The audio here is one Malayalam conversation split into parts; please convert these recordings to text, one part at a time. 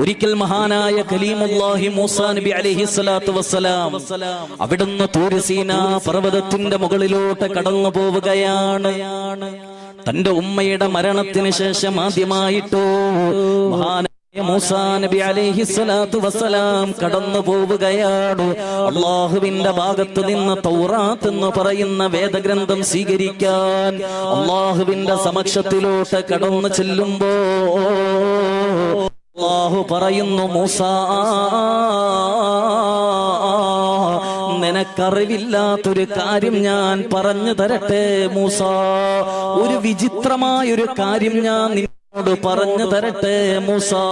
ഒരിക്കൽ മഹാനായ കലീമുല്ലാഹി മൂസാ നബി അലൈഹി സ്വലാത്തു വസ്സലാം അവിടുന്ന് തൂർ സീനാ പർവ്വതത്തിന്റെ മുകളിലോട്ട് കടന്നു പോവുകയാണ്. തന്റെ ഉമ്മയുടെ മരണത്തിന് ശേഷം ആദ്യമായിട്ടോ മഹാനായ മൂസാ നബി അലൈഹി സ്വലാത്തു വസ്സലാം കടന്നു പോവുകയാണ്. അള്ളാഹുവിന്റെ ഭാഗത്ത് നിന്ന് തൗറാത്ത് എന്ന് പറയുന്ന വേദഗ്രന്ഥം സ്വീകരിക്കാൻ അള്ളാഹുവിന്റെ സമക്ഷത്തിലോട്ട് കടന്നു ചെല്ലുമ്പോ അല്ലാഹു പറയുന്നു, മൂസാ, നിനക്കറിവില്ലാത്തൊരു കാര്യം ഞാൻ പറഞ്ഞു തരട്ടെ മൂസാ. ഒരു വിചിത്രമായൊരു കാര്യം ഞാൻ നിന്നോട് പറഞ്ഞു തരട്ടെ മൂസാ.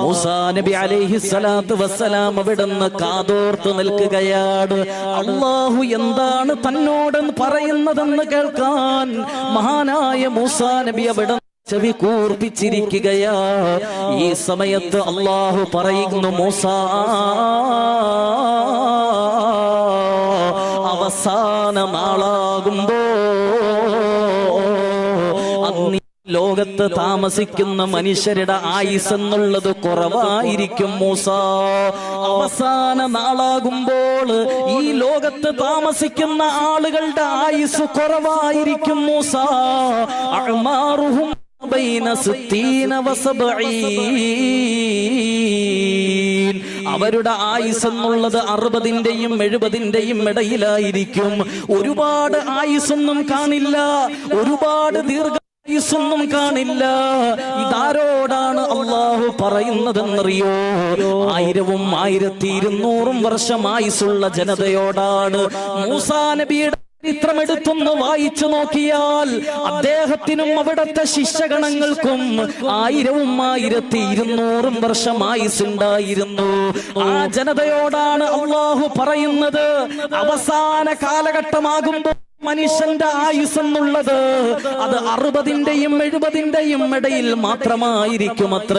മൂസാ നബി അലൈഹി സ്വലാത്തു വസ്സലാം അവിടുന്ന് കാതോർത്ത് നിൽക്കുകയാണ്. അല്ലാഹു എന്താണ് തന്നോട് പറയുന്നതെന്ന് കേൾക്കാൻ മഹാനായ മൂസാ നബി അവിടെ ചെവി കൂർപ്പിച്ചിരിക്കുകയാ. ഈ സമയത്ത് അല്ലാഹു പറയുന്നു, മൂസാ, അവസാന നാളാകുമ്പോ അന്ന് ലോകത്ത് താമസിക്കുന്ന മനുഷ്യരുടെ ആയുസ് എന്നുള്ളത് കുറവായിരിക്കും മൂസാ. അവസാന നാളാകുമ്പോൾ ഈ ലോകത്ത് താമസിക്കുന്ന ആളുകളുടെ ആയുസ് കുറവായിരിക്കും മൂസാ. അഅ്മാറുഹും ബൈന 60 വ 70. അവരുടെ ആയുസ് എന്നുള്ളത് 60-ന്റെയും 70-ന്റെയും ഇടയിലായിരിക്കും. ഒരുപാട് ആയുസ്സൊന്നും കാണില്ല, ഒരുപാട് ദീർഘായുസ്സൊന്നും കാണില്ല. ഇതാരോടാണ് അല്ലാഹു പറയുന്നതെന്നറിയോ? 1000-ഉം 1200-ഉം വർഷം ആയുസ്സുള്ള ജനതയോടാണ്. മൂസാ നബിയുടെ ചരിത്രമെടുത്തൊന്ന് വായിച്ചു നോക്കിയാൽ അദ്ദേഹത്തിനും അവിടുത്തെ ശിഷ്യഗണങ്ങൾക്കും 1000-ഉം 1200-ഉം വർഷം ആയുസ്സുണ്ടായിരുന്നു. ആ ജനതയോടാണ് അല്ലാഹു പറയുന്നത്, അവസാന കാലഘട്ടമാകുമ്പോൾ മനുഷ്യന്റെ ആയുസ് എന്നുള്ളത് അത് 60-ന്റെയും 70-ന്റെയും ഇടയിൽ മാത്രമായിരിക്കും അത്ര.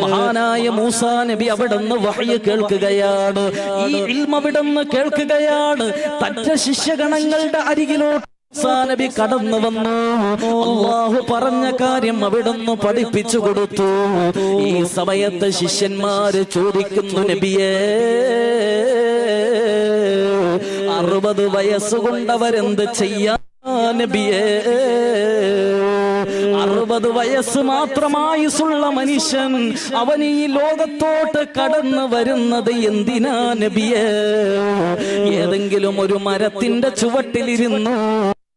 മഹാനായ മൂസാ നബി അവിടുന്ന് വഹ്യ് കേൾക്കുകയാണ്. ഈ ഇൽമ അവിടുന്ന് കേൾക്കുകയാണ്. തന്റെ ശിഷ്യഗണങ്ങളുടെ അരികിലോട്ട് മൂസാ നബി കടന്നു വന്നു. അല്ലാഹു പറഞ്ഞ കാര്യം അവിടുന്ന് പഠിപ്പിച്ചു കൊടുത്തു. ഈ സമയത്ത് ശിഷ്യന്മാര് ചോദിക്കുന്നു, നബിയേ, 60 വയസ്സുകൊണ്ടവരെന്ത് ചെയ്യാൻ നബിയേ? 60 വയസ്സ് മാത്രമായുസുള്ള മനുഷ്യൻ അവൻ ഈ ലോകത്തോട്ട് കടന്നു വരുന്നത് എന്തിനാ നബിയേ? ഏതെങ്കിലും ഒരു മരത്തിന്റെ ചുവട്ടിലിരുന്നു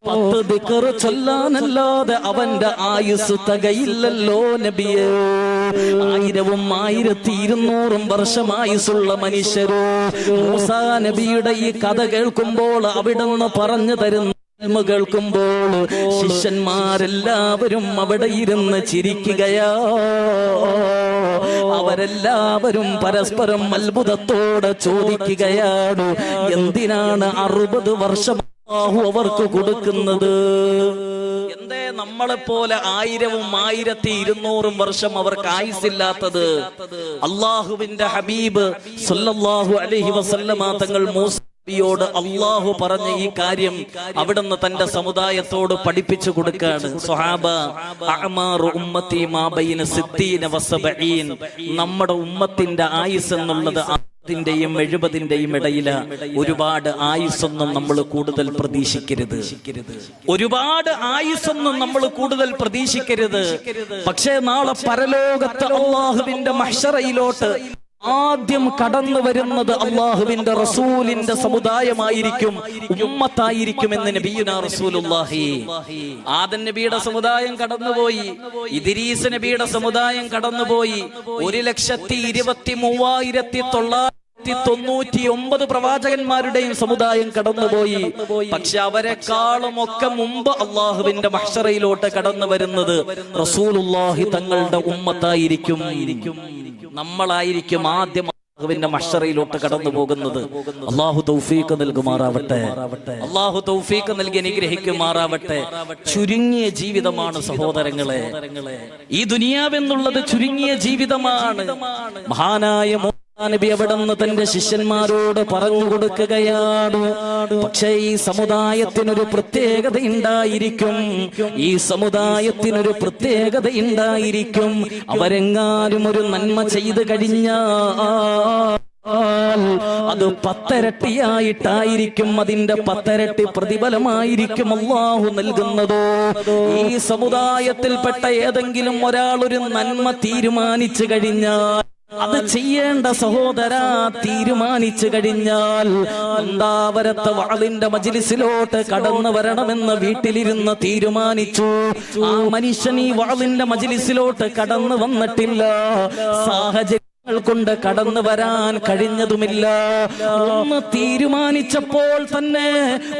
10 ദിക്ർ ചൊല്ലാനല്ലാതെ അവന്റെ ആയുസ് തികയില്ലല്ലോ നബിയേ. 1000-ഉം 1200-ഉം വർഷം ആയുസുള്ള മനുഷ്യരോ മൂസാ നബിയുടെ ഈ കഥ കേൾക്കുമ്പോൾ അവിടുന്ന് പറഞ്ഞു തരുന്ന കേൾക്കുമ്പോൾ ശിഷ്യന്മാരെല്ലാവരും അവിടെ ഇരുന്ന് ചിരിക്കുകയാ. അവരെല്ലാവരും പരസ്പരം അത്ഭുതത്തോടെ ചോദിക്കുകയാണ്, എന്തിനാണ് 60 വർഷം അവർക്ക് കൊടുക്കുന്നത്? എന്തേ നമ്മളെപ്പോലെ 1000-ഉം 1200-ഉം വർഷം അവർക്ക് ആയുസില്ലാത്തത്? അള്ളാഹുവിന്റെ ഹബീബ് സല്ലല്ലാഹു അലൈഹി വസല്ലമ തങ്ങൾ മൂസയോട് അള്ളാഹു പറഞ്ഞ ഈ കാര്യം അവിടുന്ന് തന്റെ സമുദായത്തോട് പഠിപ്പിച്ചു കൊടുക്കാണ്. സ്വഹാബ, അഅ്മാറു ഉമ്മത്തി മാ ബൈന 60 വ 70. നമ്മുടെ ഉമ്മത്തിന്റെ ആയുസ് എന്നുള്ളത് 60-ന്റെയും 70-ന്റെയും ഇടയില. ഒരുപാട് ആയുസ്സൊന്നും നമ്മൾ കൂടുതൽ പ്രതീക്ഷിക്കരുത്. ഒരുപാട് ആയുസ്സൊന്നും നമ്മൾ കൂടുതൽ പ്രതീക്ഷിക്കരുത്. പക്ഷേ നാളെ പരലോകത്ത് അല്ലാഹുവിന്റെ മഹ്ശറയിലോട്ട് ആദ്യം കടന്നു വരുന്നത് അല്ലാഹുവിന്റെ റസൂലിന്റെ സമുദായമായിരിക്കും, ഉമ്മത്തായിരിക്കും എന്ന് നബിയുനാ റസൂലുള്ളാഹി. ആദം നബിയുടെ സമുദായം കടന്നുപോയി, ഇദ്രീസ് നബിയുടെ സമുദായം കടന്നുപോയി, 1,23,999 പ്രവാചകന്മാരുടെയും സമുദായം കടന്നുപോയി. പക്ഷെ അവരെക്കാളും ഒക്കെ മുമ്പ് അള്ളാഹുവിന്റെ മഹ്ശറയിലോട്ട് കടന്നു വരുന്നത് റസൂലുള്ളാഹി തങ്ങളുടെ ഉമ്മത്തായിരിക്കും. നമ്മളായിരിക്കും ആദ്യം അല്ലാഹുവിന്റെ മഹ്ശറയിലോട്ട് കടന്നു പോകുന്നത്. അല്ലാഹു തൗഫീഖ് നൽകുമാറാവട്ടെ. അല്ലാഹു തൗഫീഖ് നൽകി അനുഗ്രഹിക്കുമാറാവട്ടെ. ചുരുങ്ങിയ ജീവിതമാണ് സഹോദരങ്ങളെ. ഈ ദുനിയാവെന്നുള്ളത് ചുരുങ്ങിയ ജീവിതമാണ്. മഹാനായ നബി അവിടുന്ന് തന്റെ ശിഷ്യന്മാരോട് പറഞ്ഞു കൊടുക്കുകയാണ്, പക്ഷേ ഈ സമുദായത്തിനൊരു പ്രത്യേകത ഉണ്ടായിരിക്കും. ഈ സമുദായത്തിനൊരു പ്രത്യേകത ഉണ്ടായിരിക്കും. അവരെങ്ങാനും ഒരു നന്മ ചെയ്തു കഴിഞ്ഞാൽ അത് 10 ഇരട്ടിയായിട്ടായിരിക്കും, അതിന്റെ 10 ഇരട്ടി പ്രതിഫലമായിരിക്കും അല്ലാഹു നൽകുന്നത്. ഈ സമുദായത്തിൽപ്പെട്ട ഏതെങ്കിലും ഒരാൾ ഒരു നന്മ തീരുമാനിച്ചു കഴിഞ്ഞാൽ, അത് ചെയ്യേണ്ട സഹോദരാ, തീരുമാനിച്ചു കഴിഞ്ഞാൽ ഉണ്ടാവരത്തെ വാളിന്റെ മജ്ലിസിലോട്ട് കടന്നു വരണമെന്ന് വീട്ടിലിരുന്ന് തീരുമാനിച്ചു. ആ മനുഷ്യൻ ഈ വാളിന്റെ മജ്ലിസിലോട്ട് കടന്നു വന്നിട്ടില്ല. സാഹചര്യം കൊണ്ട് കടന്നു വരാൻ കഴിഞ്ഞതുമില്ല. ഒന്ന് തീരുമാനിച്ചപ്പോൾ തന്നെ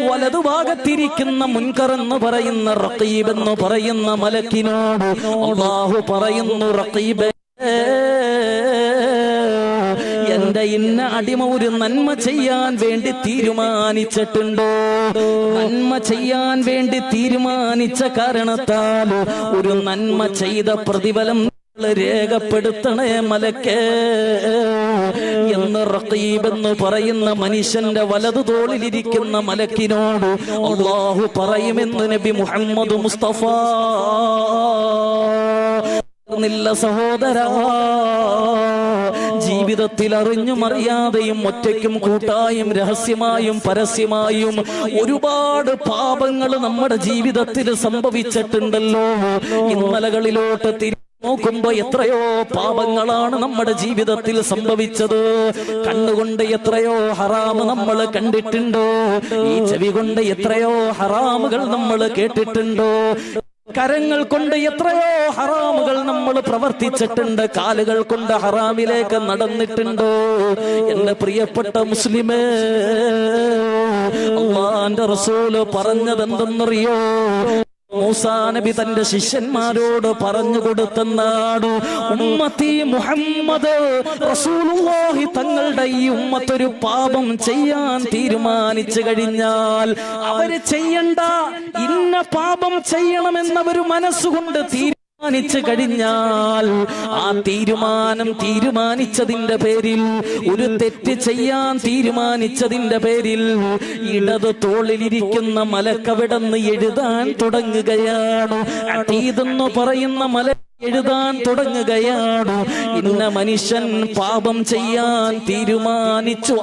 വലതുഭാഗത്തിരിക്കുന്ന മുൻകർ എന്ന് പറയുന്ന റഖീബ് എന്ന് പറയുന്ന മലക്കിനോട് അല്ലാഹു പറയുന്നു, റഖീബേ, എന്റെ ഇന്ന അടിമ ഒരു നന്മ ചെയ്യാൻ വേണ്ടി തീരുമാനിച്ചിട്ടുണ്ടോ? നന്മ ചെയ്യാൻ വേണ്ടി തീരുമാനിച്ച കാരണത്താൽ ഒരു നന്മ ചെയ്ത പ്രതിഫലം രേഖപ്പെടുത്തണേ മലക്കേ എന്ന് റഖീബ് എന്ന് പറയുന്ന മനുഷ്യന്റെ വലതു തോളിലിരിക്കുന്ന മലക്കിനോട് അല്ലാഹു പറയുമെന്ന് നബി മുഹമ്മദ് മുസ്തഫ. സഹോദരാ, ജീവിതത്തിൽ അറിഞ്ഞും അറിയാതെയും ഒറ്റയ്ക്കും കൂട്ടായും രഹസ്യമായും പരസ്യമായും ഒരുപാട് പാപങ്ങൾ നമ്മുടെ ജീവിതത്തിൽ സംഭവിച്ചിട്ടുണ്ടല്ലോ. ഇന്നലകളിലോട്ട് നോക്കുമ്പോ എത്രയോ പാപങ്ങളാണ് നമ്മുടെ ജീവിതത്തിൽ സംഭവിച്ചത്. കണ്ണുകൊണ്ട് എത്രയോ ഹറാമ് നമ്മൾ കണ്ടിട്ടുണ്ടോ? ഈ ചെവി കൊണ്ട് എത്രയോ ഹറാമുകൾ നമ്മൾ കേട്ടിട്ടുണ്ടോ? കരങ്ങൾ കൊണ്ട് എത്രയോ ഹറാമുകൾ നമ്മൾ പ്രവർത്തിച്ചിട്ടുണ്ട്. കാലുകൾ കൊണ്ട് ഹറാമിലേക്ക് നടന്നിട്ടുണ്ടോ? എന്റെ പ്രിയപ്പെട്ട മുസ്ലിമേ, അല്ലാഹുവിന്റെ റസൂല് പറഞ്ഞതെന്തെന്നറിയോ? മൂസാ നബി തന്റെ ശിഷ്യന്മാരോട് പറഞ്ഞു കൊടുത്തെന്നാണ്, ഉമ്മത്തി മുഹമ്മദ് റസൂലുള്ളാഹി തങ്ങളുടെ ഈ ഉമ്മത്തൊരു പാപം ചെയ്യാൻ തീരുമാനിച്ചു കഴിഞ്ഞാൽ അവര് ചെയ്യണ്ട ഇന്ന പാപം ചെയ്യണമെന്നവര് മനസ്സുകൊണ്ട് തീരുമാനിച്ചു കഴിഞ്ഞാൽ ആ തീരുമാനിച്ചതിന്റെ പേരിൽ, ഒരു തെറ്റ് ചെയ്യാൻ തീരുമാനിച്ചതിന്റെ പേരിൽ ഇടത് തോളിലിരിക്കുന്ന മലക്കവിടന്ന് എഴുതാൻ തുടങ്ങുകയാണ്. അതീതെന്ന് പറയുന്ന മല എഴുതാൻ തുടങ്ങുകയാണ്. ഇന്ന മനുഷ്യൻ പാപം ചെയ്യാൻ തീരുമാനിച്ചു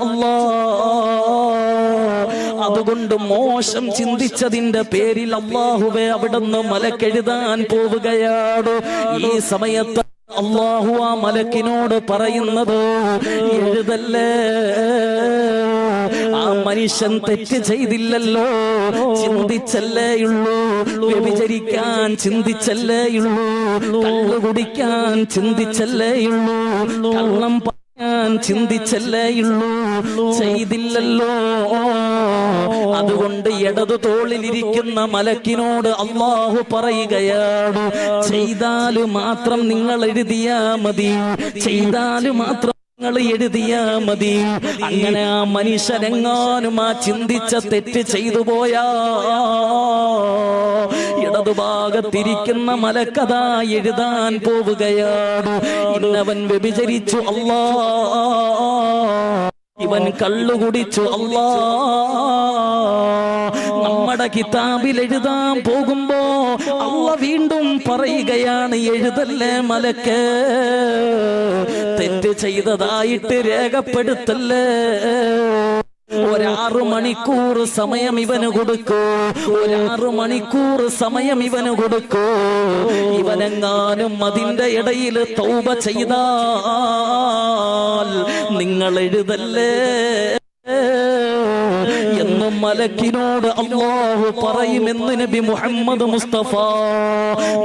അതുകൊണ്ട് മോശം ചിന്തിച്ചതിന്റെ പേരിൽ അല്ലാഹുവേ അവിടുന്ന് മലക്കെഴുതാൻ പോവുകയാണ്. ഈ സമയത്ത് അല്ലാഹു ആ മലക്കിനോട് പറയുന്നത്, എഴുതല്ലേ, ആ മനുഷ്യൻ തെറ്റ് ചെയ്തില്ലല്ലോ, ചിന്തിച്ചല്ലേയുള്ളൂ, വ്യഭിചരിക്കാൻ ചിന്തിച്ചല്ലേയുള്ളൂ, കള്ളു കുടിക്കാൻ ചിന്തിച്ചല്ലേയുള്ളൂ, കള്ളം പറയാൻ ചിന്തിച്ചല്ലേയുള്ളൂ, ചെയ്തില്ലല്ലോ. അതുകൊണ്ട് ഇടതു തോളിലിരിക്കുന്ന മലക്കിനോട് അല്ലാഹു പറയുകയാണ്, ചെയ്താല് മാത്രം നിങ്ങൾ എഴുതിയാ മതി, ചെയ്താല് മാത്രം എഴുതിയാ മതി. അങ്ങനെ ആ മനുഷ്യനെങ്ങാനും ആ ചിന്തിച്ച തെറ്റ് ചെയ്തു പോയാ ഇടതുഭാഗത്തിരിക്കുന്ന മലക്കഥ എഴുതാൻ പോവുകയാണ്. ഇന്നവൻ വ്യഭിചരിച്ചു, അല്ലാ, ഇവൻ കള്ളുകുടിച്ചു, അല്ലാ. നമ്മുടെ കിതാബിൽ എഴുതാൻ പോകുമ്പോ അല്ലാഹ് വീണ്ടും പറയുകയാണ്, എഴുതല്ലേ മലക്ക്, തെറ്റ് ചെയ്തതായിട്ട് രേഖപ്പെടുത്തല്ലേ. 6 മണിക്കൂർ സമയം ഇവന് കൊടുക്കൂ, 6 മണിക്കൂർ സമയം ഇവന് കൊടുക്കൂ. ഇവനെങ്ങാനും അതിന്റെ ഇടയിൽ തൗബ ചെയ്താൽ നിങ്ങൾ എഴുതല്ലേ എന്നും മലക്കിനോട് അല്ലാഹു പറയുമെന്ന് നബി മുഹമ്മദ് മുസ്തഫ.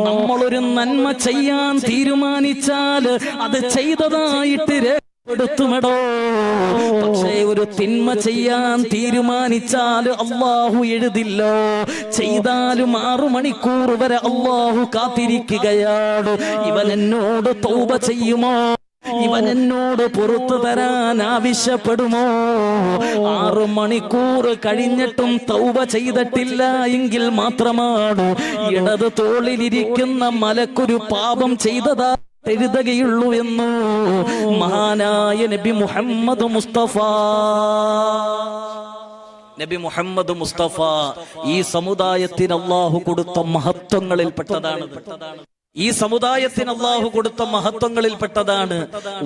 നമ്മളൊരു നന്മ ചെയ്യാൻ തീരുമാനിച്ചാൽ അത് ചെയ്തതായിട്ട് രേഖപ്പെടുത്തുമെടോ. പക്ഷേ ഒരു തിന്മ ചെയ്യാൻ തീരുമാനിച്ചാൽ അല്ലാഹു എഴുതില്ലോ. ചെയ്താലും 6 മണിക്കൂർ വരെ അല്ലാഹു കാത്തിരിക്കുകയാണ്. ഇവൻ എന്നോട് തൗബ ചെയ്യുമോ? ഇവൻ എന്നോട് പുറത്തു തരാൻ ആവശ്യപ്പെടുമോ? 6 മണിക്കൂർ കഴിഞ്ഞിട്ടും തൗബ ചെയ്തിട്ടില്ല എങ്കിൽ മാത്രമാണ് ഇടത് തോളിലിരിക്കുന്ന മലക്കൊരു പാപം ചെയ്തതാ എഴുതുകയുള്ളൂ എന്ന് മഹാനായ നബി മുഹമ്മദ് മുസ്തഫ. നബി മുഹമ്മദ് മുസ്തഫ ഈ സമുദായത്തിന് അല്ലാഹു കൊടുത്ത മഹത്വങ്ങളിൽപ്പെട്ടതാണ്. ഈ സമുദായത്തിന് അല്ലാഹു കൊടുത്ത മഹത്വങ്ങളിൽപ്പെട്ടതാണ്.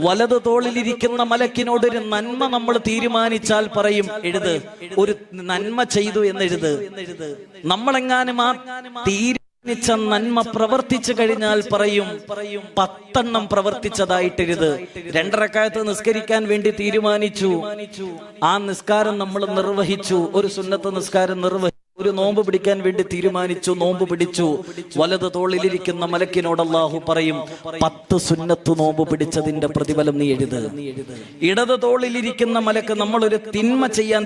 വലത് തോളിലിരിക്കുന്ന മലക്കിനോട് ഒരു നന്മ നമ്മൾ തീരുമാനിച്ചാൽ പറയും എഴുത്, ഒരു നന്മ ചെയ്തു എന്ന് എഴുത്. നമ്മളെങ്ങാനും ആ തീരുമാനിച്ച നന്മ പ്രവർത്തിച്ചു കഴിഞ്ഞാൽ പറയും 10 എണ്ണം പ്രവർത്തിച്ചതായിട്ടെഴുത്. 2 റക്അത്ത് നിസ്കരിക്കാൻ വേണ്ടി തീരുമാനിച്ചു, ആ നിസ്കാരം നമ്മൾ നിർവഹിച്ചു, ഒരു സുന്നത്ത് നിസ്കാരം നിർവഹിച്ചു. ഒരു നോമ്പ് പിടിക്കാൻ വേണ്ടി തീരുമാനിച്ചു, നോമ്പ് പിടിച്ചു. വലത് തോളിലിരിക്കുന്ന മലക്കിനോട് അല്ലാഹു പറയും 10 സുന്നത്ത് നോമ്പ് പിടിച്ചതിന്റെ പ്രതിഫലം നീ എഴുത്. ഇടത് തോളിലിരിക്കുന്ന മലക്ക് നമ്മളൊരു തിന്മ ചെയ്യാൻ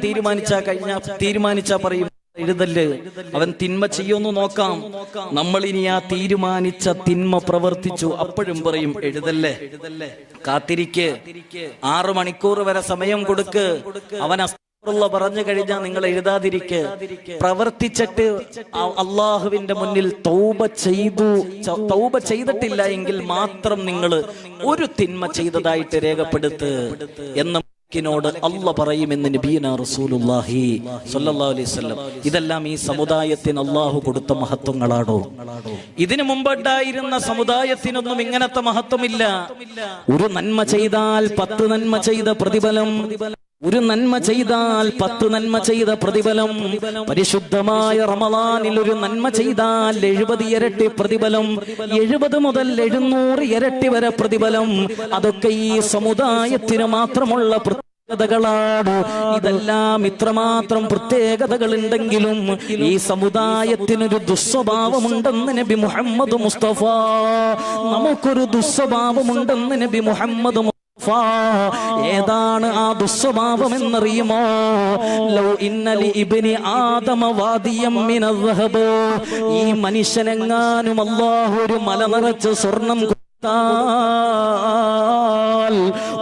തീരുമാനിച്ചാ പറയും എഴുതല്ലേ, അവൻ തിന്മ ചെയ്യുമെന്ന് നോക്കാം. നമ്മൾ ഇനി ആ തീരുമാനിച്ച തിന്മ പ്രവർത്തിച്ചു, അപ്പോഴും പറയും എഴുതല്ലേ, കാത്തിരിക്ക്, 6 മണിക്കൂർ വരെ സമയം കൊടുക്ക്. അവൻ പറഞ്ഞു കഴിഞ്ഞാൽ നിങ്ങൾ എഴുതാതിരിക്ക്. പ്രവർത്തിച്ചിട്ട് അള്ളാഹുവിന്റെ മുന്നിൽ തൗബ ചെയ്തിട്ടില്ല എങ്കിൽ മാത്രം നിങ്ങൾ ഒരു തിന്മ ചെയ്തതായിട്ട് രേഖപ്പെടുത്ത് എന്ന് ോട് അല്ല പറയുമെന്ന് നബിയനാ റസൂലുള്ളാഹി സ്വല്ലല്ലാഹു അലൈഹി വസല്ലം. ഇതെല്ലാം ഈ സമുദായത്തിന് അല്ലാഹു കൊടുത്ത മഹത്വങ്ങളാണോ? ഇതിനു മുമ്പുണ്ടായിരുന്ന സമുദായത്തിനൊന്നും ഇങ്ങനത്തെ മഹത്വമില്ല. ഒരു നന്മ ചെയ്താൽ 10 നന്മ ചെയ്ത പ്രതിഫലം, ഒരു നന്മ ചെയ്താൽ 10 നന്മ ചെയ്ത പ്രതിഫലം. പരിശുദ്ധമായ റമളാനിൽ ഒരു നന്മ ചെയ്താൽ 70 ഇരട്ടി പ്രതിഫലം, 70 മുതൽ 700 ഇരട്ടി വരെ പ്രതിഫലം. അതൊക്കെ ഈ സമുദായത്തിന് മാത്രമുള്ള പ്രത്യേകതകളാണ്. ഇതെല്ലാം ഇത്രമാത്രം പ്രത്യേകതകൾ ഉണ്ടെങ്കിലും ഈ സമുദായത്തിനൊരു ദുസ്വഭാവമുണ്ടെന്ന് നബി മുഹമ്മദ് മുസ്തഫ. നമുക്കൊരു ദുസ്വഭാവമുണ്ടെന്ന് നബി മുഹമ്മദ് മുസ്തഫ. ഏതാണ് ആ ദുസ്വഭാവം എന്നറിയുമോ? ലൗ ഇന്നലി ഇബ്നി ആദമ വാദിയം മിനൽ ദഹബ്. ഈ മനുഷ്യനെങ്ങാനും അല്ലാഹു ഒരു മല നിറച്ച് സ്വർണം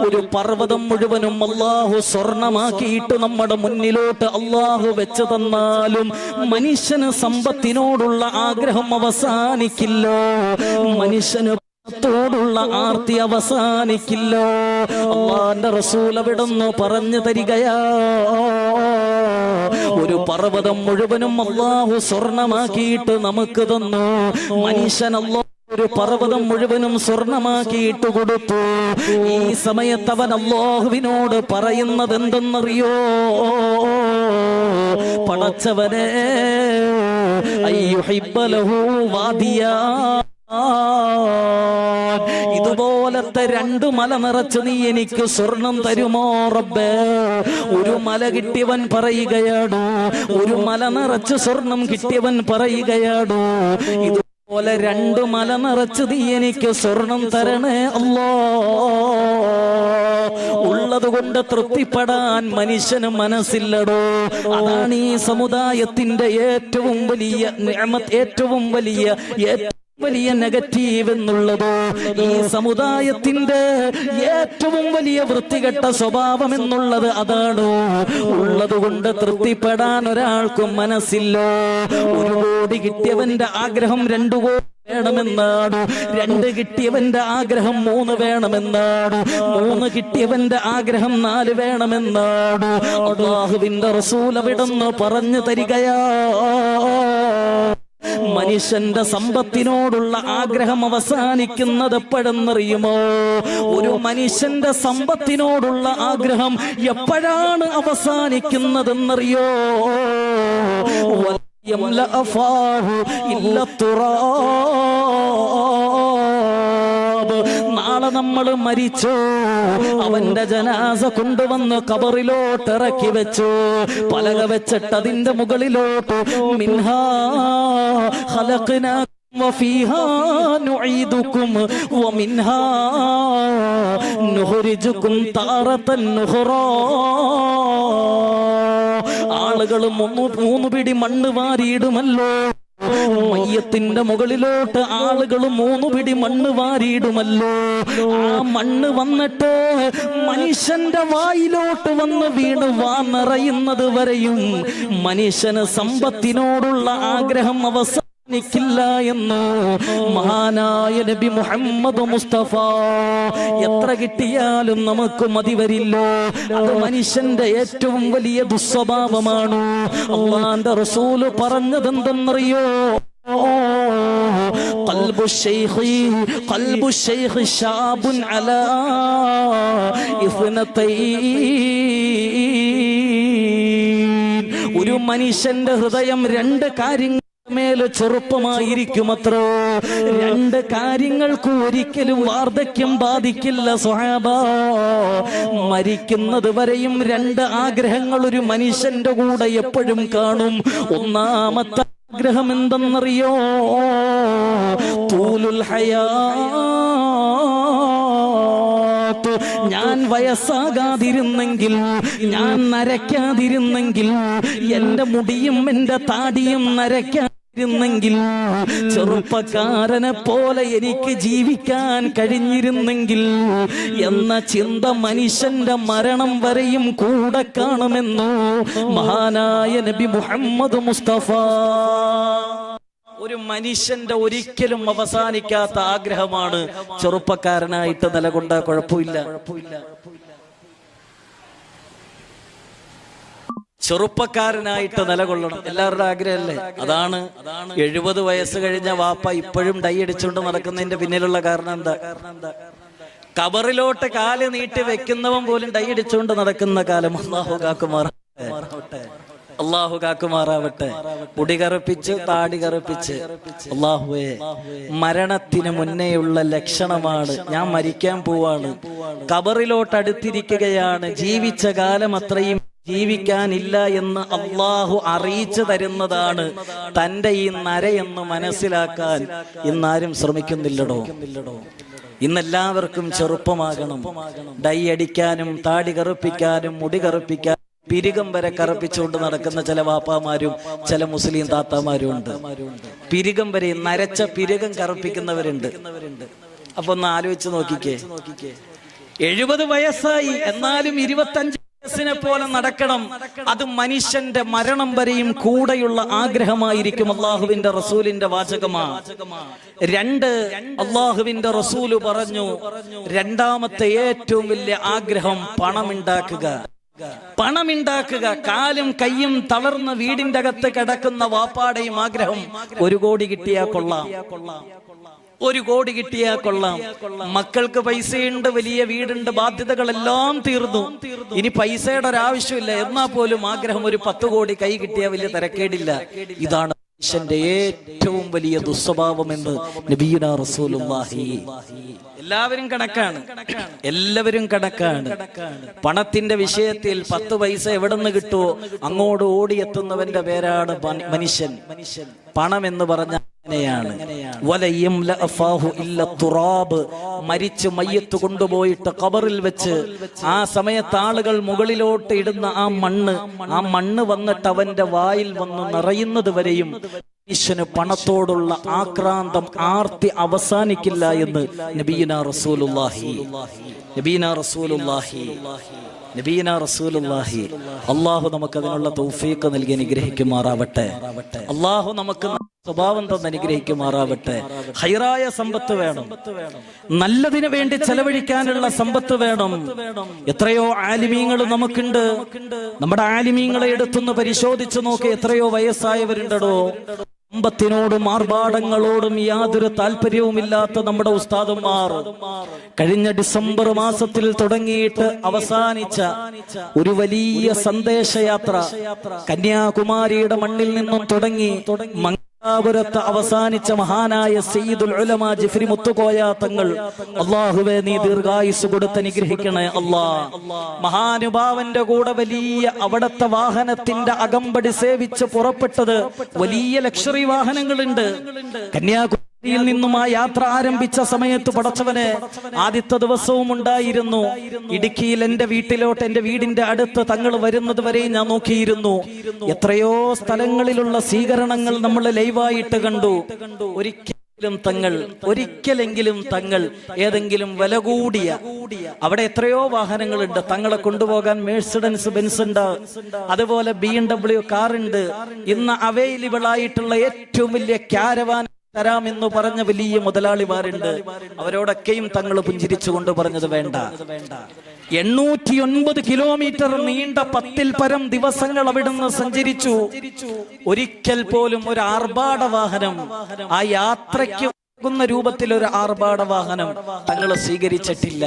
ഒരു പർവ്വതം മുഴുവനും അല്ലാഹു സ്വർണമാക്കിയിട്ട് നമ്മുടെ മുന്നിലോട്ട് അല്ലാഹു വെച്ച് തന്നാലും മനുഷ്യന് സമ്പത്തിനോടുള്ള ആഗ്രഹം അവസാനിക്കില്ലോ, മനുഷ്യന് ോടുള്ള ആർത്തി അവസാനിക്കില്ലോ. അല്ലാഹുവിന്റെ റസൂൽ അവിടുന്ന് പറഞ്ഞു തരികയാ, ഒരു പർവ്വതം മുഴുവനും അല്ലാഹു സ്വർണമാക്കിയിട്ട് നമുക്ക് തന്നു. മനുഷ്യൻ അല്ലാഹു ഒരു പർവ്വതം മുഴുവനും സ്വർണമാക്കിയിട്ട് കൊടുത്തു. ഈ സമയത്ത് അവൻ അല്ലാഹുവിനോട് പറയുന്നത് എന്തെന്നറിയോ? പടച്ചവനെ, അയ്യുഹിബ്ബ ലഹു വാദിയാ, ഇതുപോലത്തെ 2 മല നിറച്ച് നീ എനിക്ക് സ്വർണം തരുമോ റബ്ബേ? ഒരു മല കിട്ടിയവൻ പറയുകയാടോ, ഒരു മല നിറച്ച് സ്വർണം കിട്ടിയവൻ പറയുകയാടോ, ഇതുപോലെ 2 മല നിറച്ച് നീ എനിക്ക് സ്വർണം തരണേ അല്ലാ. ഉള്ളത് കൊണ്ട് തൃപ്തിപ്പെടാൻ മനുഷ്യന് മനസ്സില്ലടോ. അതാണ് ഈ സമുദായത്തിന്റെ ഏറ്റവും വലിയ നിഅമത്ത്, ഏറ്റവും വലിയ നെഗറ്റീവ് എന്നുള്ളത്. ഈ സമുദായത്തിന്റെ ഏറ്റവും വലിയ വൃത്തികെട്ട സ്വഭാവം എന്നുള്ളത് അതാണ്. ഉള്ളത് കൊണ്ട് തൃപ്തിപ്പെടാൻ ഒരാൾക്കും മനസ്സില്ലോ. 1 കോടി കിട്ടിയവന്റെ ആഗ്രഹം 2 കോടി വേണമെന്നാണ്, 2 കിട്ടിയവന്റെ ആഗ്രഹം 3 വേണമെന്നാണ്, 3 കിട്ടിയവന്റെ ആഗ്രഹം 4 വേണമെന്നാണ്. അല്ലാഹുവിന്റെ റസൂൽ അവിടുന്ന് പറഞ്ഞു തരികയാ, മനുഷ്യന്റെ സമ്പത്തിനോടുള്ള ആഗ്രഹം അവസാനിക്കുന്നത് എപ്പോഴെന്നറിയുമോ? ഒരു മനുഷ്യന്റെ സമ്പത്തിനോടുള്ള ആഗ്രഹം എപ്പോഴാണ് അവസാനിക്കുന്നതെന്നറിയോ? നാളെ നമ്മൾ മരിച്ചു, അവന്റെ ജനാസ കൊണ്ടുവന്ന് ഖബറിലോട്ട് ഇറക്കി വെച്ചു, പലക വെച്ചിട്ട് അതിന്റെ മുകളിലോട്ട് മിൻഹാ ഖലഖനാകും വഫീഹാ നുഈദുകും വമിൻഹാ നുഖ്രിജുകും താറതൻ നുഖ്റാ. ആളുകൾ 3 പിടി മണ്ണ് വാരിയിടുമല്ലോ, മയ്യത്തിന്റെ മുകളിലോട്ട് ആളുകൾ 3 പിടി മണ്ണ് വാരിയിടുമല്ലോ. ആ മണ്ണ് വന്നിട്ട് മനുഷ്യന്റെ വായിലോട്ട് വന്ന് വീണ് വാ നിറയുന്നത് വരെയും മനുഷ്യന് സമ്പത്തിനോടുള്ള ആഗ്രഹം അവസാനിക്കില്ല. ില്ല എന്ന് മഹാനായ നബി മുഹമ്മദ് മുസ്തഫ. എത്ര കിട്ടിയാലും നമുക്ക് മതി വരില്ലോ. അത് മനുഷ്യന്റെ ഏറ്റവും വലിയ ദുസ്വഭാവമാണ്. അല്ലാഹുവിന്റെ റസൂല് പറഞ്ഞതെന്തെന്നറിയോ? ഖൽബു ശൈഖ് ശാബുൻ അലാ ഇസ്നതൈൻ. ഒരു മനുഷ്യന്റെ ഹൃദയം രണ്ട് കാര്യങ്ങൾ മേല് ചെറുപ്പമായിരിക്കുമത്രോ. രണ്ട് കാര്യങ്ങൾക്ക് ഒരിക്കലും വാർദ്ധക്യം ബാധിക്കില്ല സ്വഹാബ. മരിക്കുന്നത് വരെയും രണ്ട് ആഗ്രഹങ്ങൾ ഒരു മനുഷ്യന്റെ കൂടെ എപ്പോഴും കാണും. ഒന്നാമത്തെ ആഗ്രഹം എന്തെന്നറിയോ? തൂലുൽ ഹയാത്ത്. ഞാൻ വയസ്സാകാതിരുന്നെങ്കിൽ, ഞാൻ നരയ്ക്കാതിരുന്നെങ്കിൽ, എന്റെ മുടിയും എന്റെ താടിയും നരയ്ക്കാതിരുന്നെങ്കിൽ, ചെറുപ്പക്കാരനെ പോലെ എനിക്ക് ജീവിക്കാൻ കഴിഞ്ഞിരുന്നെങ്കിൽ എന്ന ചിന്ത മനുഷ്യന്റെ മരണം വരെയും കൂടെ കാണുമെന്നു മഹാനായ നബി മുഹമ്മദ് മുസ്തഫ. ഒരു മനുഷ്യന്റെ ഒരിക്കലും അവസാനിക്കാത്ത ആഗ്രഹമാണ് ചെറുപ്പക്കാരനായിട്ട് നിലകൊണ്ട കുഴപ്പമില്ല. ചെറുപ്പക്കാരനായിട്ട് നിലകൊള്ളണം, എല്ലാവരുടെ ആഗ്രഹമല്ലേ? അതാണ് 70 വയസ്സ് കഴിഞ്ഞ വാപ്പ ഇപ്പോഴും ഡൈ അടിച്ചുകൊണ്ട് നടക്കുന്നതിന്റെ പിന്നിലുള്ള കാരണം എന്താ? കബറിലോട്ട് കാല് നീട്ടി വെക്കുന്നവൻ പോലും ഡൈ അടിച്ചുകൊണ്ട് നടക്കുന്ന കാലം. അള്ളാഹു കാക്കുമാറാവട്ടെ. മുടി കറുപ്പിച്ച്, താടി കറുപ്പിച്ച്. അള്ളാഹുവേ, മരണത്തിന് മുന്നേയുള്ള ലക്ഷണമാണ്. ഞാൻ മരിക്കാൻ പോവാണ്, കബറിലോട്ട് അടുത്തിരിക്കുകയാണ്, ജീവിച്ച കാലം അത്രയും ജീവിക്കാനില്ല എന്ന് അള്ളാഹു അറിയിച്ചു തരുന്നതാണ് തന്റെ ഈ നരയെന്ന് മനസ്സിലാക്കാൻ ഇന്നാരും ശ്രമിക്കുന്നില്ലടോ. ഇന്നെല്ലാവർക്കും ചെറുപ്പമാകണം. ഡൈ അടിക്കാനും താടി കറുപ്പിക്കാനും മുടി കറുപ്പിക്കാനും പിരികം വരെ കറുപ്പിച്ചുകൊണ്ട് നടക്കുന്ന ചില വാപ്പാമാരും ചില മുസ്ലിം താത്താമാരും ഉണ്ട്. പിരികം വരെ, നരച്ച പിരികം കറുപ്പിക്കുന്നവരുണ്ട്. അപ്പൊ ഒന്ന് ആലോചിച്ച് നോക്കിക്കേ. 70 വയസ്സായി, എന്നാലും 25 വയസ്സിനെ പോലെ നടക്കണം. അത് മനുഷ്യന്റെ മരണം വരെയും കൂടെയുള്ള ആഗ്രഹമായിരിക്കും. അള്ളാഹുവിന്റെ റസൂലിന്റെ വാചകമാ. 2 അള്ളാഹുവിന്റെ റസൂല് പറഞ്ഞു, രണ്ടാമത്തെ ഏറ്റവും വലിയ ആഗ്രഹം പണമുണ്ടാക്കുക. പണമുണ്ടാക്കുക. കാലും കയ്യും തളർന്ന വീടിന്റെ അകത്ത് കിടക്കുന്ന വാപ്പാടെയും ആഗ്രഹം 1 കോടി കിട്ടിയാ കൊള്ളാം, 1 കോടി കിട്ടിയാ കൊള്ളാം. മക്കൾക്ക് പൈസയുണ്ട്, വലിയ വീടുണ്ട്, ബാധ്യതകളെല്ലാം തീർന്നു, ഇനി പൈസയുടെ ഒരാവശ്യമില്ല. എന്നാൽ പോലും ആഗ്രഹം 10 കോടി കൈ കിട്ടിയാൽ വലിയ തിരക്കേടില്ല. ഇതാണ് മനുഷ്യന്റെ ഏറ്റവും വലിയ ദുസ്വഭാവം എന്ന് നബിയുനാ റസൂലുള്ളാഹി. എല്ലാവരും കണക്കാണ്, എല്ലാവരും കണക്കാണ്. പണത്തിന്റെ വിഷയത്തിൽ 10 പൈസ എവിടെ നിന്ന് കിട്ടുമോ അങ്ങോട്ട് ഓടിയെത്തുന്നവന്റെ പേരാണ് മനുഷ്യൻ. പണം എന്ന് പറഞ്ഞ മരിച്ച് മയ്യത്ത് കൊണ്ടുപോയിട്ട് ഖബറിൽ വെച്ച് ആ സമയത്ത് ആളുകൾ മുകളിലോട്ട് ഇടുന്ന ആ മണ്ണ് വന്നിട്ട് അവന്റെ വായിൽ വന്ന് നിറയുന്നത് വരെയും മനുഷ്യന് പണത്തോടുള്ള ആക്രാന്തം, ആർത്തി അവസാനിക്കില്ല എന്ന് നബിയുനാ റസൂലുള്ളാഹി. നബിയുനാ റസൂലുള്ളാഹി, നബിയുനാ റസൂലുള്ളാഹി. അല്ലാഹു നമുക്ക് അതിനുള്ള തൗഫീഖ് നൽകി അനുഗ്രഹിക്കുമാറാവട്ടെ. അല്ലാഹു നമുക്ക് സ്വഭാവം തന്ന് അനുഗ്രഹിക്കുമാറാവട്ടെ. ഹൈറായ സമ്പത്ത് വേണം, നല്ലതിനു വേണ്ടി ചെലവഴിക്കാനുള്ള സമ്പത്ത് വേണം. എത്രയോ ആലിമീങ്ങൾ നമുക്കുണ്ട്. നമ്മുടെ ആലിമീങ്ങളെ എടുത്തൊന്ന് പരിശോധിച്ചു നോക്കി. എത്രയോ വയസ്സായവരുണ്ടോ? സമ്പത്തിനോടും ആർഭാടങ്ങളോടും യാതൊരു താല്പര്യവുമില്ലാത്ത നമ്മുടെ ഉസ്താദുമാർ കഴിഞ്ഞ ഡിസംബർ മാസത്തിൽ തുടങ്ങിയിട്ട് അവസാനിച്ച ഒരു വലിയ സന്ദേശയാത്ര കന്യാകുമാരിയുടെ മണ്ണിൽ നിന്നും തുടങ്ങി മംഗലാപുരത്ത് അവസാനിച്ച മഹാനായ സയ്യിദുൽ ഉലമാ ജിഫ്രി മുത്തുകോയ തങ്ങൾ, അല്ലാഹുവേ നീ ദീർഘായുസ് കൊടുത്ത് അനുഗ്രഹിക്കണേ അല്ലാ. മഹാനുഭാവന്റെ കൂടെ വലിയ അവിടത്തെ വാഹനത്തിന്റെ അകമ്പടി സേവിച്ച് പുറപ്പെട്ടത് വലിയ ലക്ഷറി വാഹനങ്ങളുണ്ട്. കന്യാകുമാരിയിൽ നിന്നും ആ യാത്ര ആരംഭിച്ച സമയത്ത് പടച്ചവനെ ആദ്യത്തെ ദിവസവും ഉണ്ടായിരുന്നു. ഇടുക്കിയിൽ എന്റെ വീട്ടിലോട്ട്, എന്റെ വീടിന്റെ അടുത്ത് തങ്ങൾ വരുന്നത് വരെ ഞാൻ നോക്കിയിരുന്നു. എത്രയോ സ്ഥലങ്ങളിലുള്ള സ്വീകരണങ്ങൾ നമ്മൾ ലൈവായിട്ട് കണ്ടു. ഒരിക്കലും ഒരിക്കലെങ്കിലും തങ്ങൾ ഏതെങ്കിലും വില കൂടിയ, അവിടെ എത്രയോ വാഹനങ്ങളുണ്ട്, തങ്ങളെ കൊണ്ടുപോകാൻ മേഴ്സിഡൻസ് ബെൻസ് ഉണ്ട്, അതുപോലെ BMW കാറുണ്ട്, ഇന്ന് അവൈലബിൾ ആയിട്ടുള്ള ഏറ്റവും വലിയ ക്യാരവാൻ തരാമെന്ന് പറഞ്ഞ വലിയ മുതലാളിമാരുണ്ട്. അവരോടൊക്കെയും തങ്ങൾ പുഞ്ചിരിച്ചുകൊണ്ട് പറഞ്ഞത് വേണ്ട. 809 കിലോമീറ്റർ നീണ്ട 10-ൽ പരം ദിവസങ്ങൾ അവിടുന്ന് സഞ്ചരിച്ചു. ഒരിക്കൽ പോലും ഒരു ആർഭാട വാഹനം, ആ യാത്രയ്ക്ക് രൂപത്തിൽ ഒരു ആർഭാട വാഹനം തങ്ങൾ സ്വീകരിച്ചിട്ടില്ല.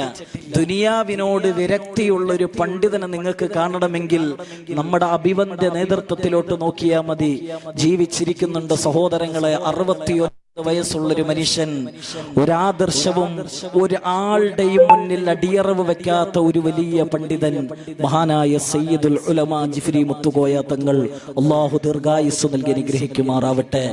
ദുനിയാവിനോട് വിരക്തിയുള്ള ഒരു പണ്ഡിതനെ നിങ്ങൾക്ക് കാണണമെങ്കിൽ നമ്മുടെ അഭിവന്ദ്യ നേതൃത്വത്തിലോട്ട് നോക്കിയാൽ മതി. ജീവിച്ചിരിക്കുന്നുണ്ട് സഹോദരങ്ങളെ. 61 വയസ്സുള്ളൊരു മനുഷ്യൻ, ഒരാദർശവും ഒരാളുടെയും മുന്നിൽ അടിയറവ് വെക്കാത്ത ഒരു വലിയ പണ്ഡിതൻ, മഹാനായ സയ്യിദുൽ ഉലമാ ജിഫ്രി മുത്തുകോയ തങ്ങൾ. അല്ലാഹു ദീർഘായുസ്സ് നൽകി അനുഗ്രഹിക്കുമാറാവട്ടെ.